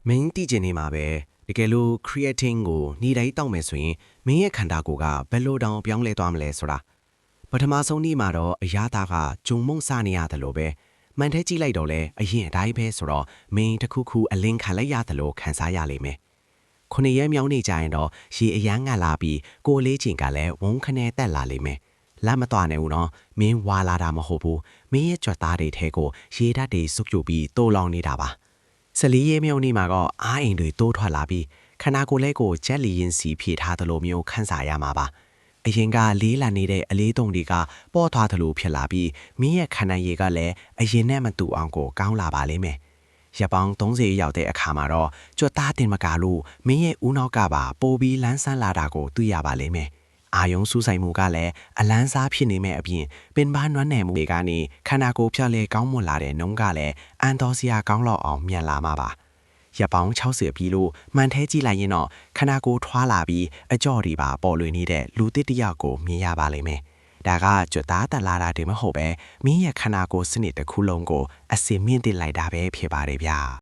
မင်းတည်ကျင်နေမှာပဲတကယ်လို့ creatine ကိုနေ့တိုင်းတောက်မယ်ဆိုရင်မင်းရဲ့ခန္ဓာကိုယ်ကဘယ်လိုတောင်ပြောင်းလဲသွားမလဲဆိုတာပထမဆုံးနေ့မှာတော့အရာသားကဂျုံမုံစနေရတယ်လို့ပဲမှန်ထဲကြည့်လိုက်တော့လဲအရင်အတိုင်းပဲဆိုတော့မင်းတစ်ခုခုအလင်းခံလိုက်ရတယ်လို့ခံစားရလိမ့်မယ်ခုနှစ်ရက်မြောင်းနေကြရင်တော့ရေအရမ်းငတ်လာပြီးကိုယ်လေးချိန်ကလည်းဝုန်းခနဲတက်လာလိမ့်မယ်လက်မသွားနိုင်ဘူးနော်မင်းဝါလာတာမဟုတ်ဘူးမင်းရဲ့ကြွက်သားတွေထဲကိုရေဓာတ်တွေစုပ်ယူပြီးတိုးလောင်နေတာပါ14ရက်မြောက်နေ့မှာတော့အားအိမ်တွေတိုးထွက်လာပြီးခန္ဓာကိုယ်လေးကိုဂျက်လီရင်စီဖြည့်ထားသလိုမျိုးခန်းစားရမှာပါအရင်ကလေးလာနေတဲ့အလေးတုံတွေကပေါ်သွားသလိုဖြစ်လာပြီးမင်းရဲ့ခန္ဓာရည်ကလည်းအရင်နဲ့မတူအောင်ကိုကောင်းလာပါလိမ့်မယ်ရက်ပေါင်း30ရောက်တဲ့အခါမှာတော့ကြွက်သားတင်မကလို့မင်းရဲ့ဦးနောက်ကပါပိုပြီးလန်းဆန်းလာတာကိုတွေ့ရပါလိမ့်မယ်အာယုံစူးဆိုင်မှုကလည်းအလန်းစားဖြစ်နေမဲ့အပြင်ပင်ပန်းနွမ်းနယ်မှုတွေကနေခန္ဓာကိုယ်ဖြတ်လဲကောင်းမွန်လာတဲ့နှုံးကလည်းအန်တော်စရာကောင်းလောက်အောင်မြန်လာမှာပါရက်ပေါင်း60ပြီလို့မှန်ထဲကြည့်လိုက်ရင်တော့ခန္ဓာကိုယ်ထွားလာပြီးအကြော့တွေပါပေါ်လွင်နေတဲ့လူတစ်တယောက်ကိုမြင်ရပါလိမ့်မယ်ဒါကကြွက်သားတက်လာတာတည်းမဟုတ်ပဲမင်းရဲ့ခန္ဓာကိုယ်စနစ်တစ်ခုလုံးကိုအစင်မြင့်တင်လိုက်တာပဲဖြစ်ပါတယ်ဗျာ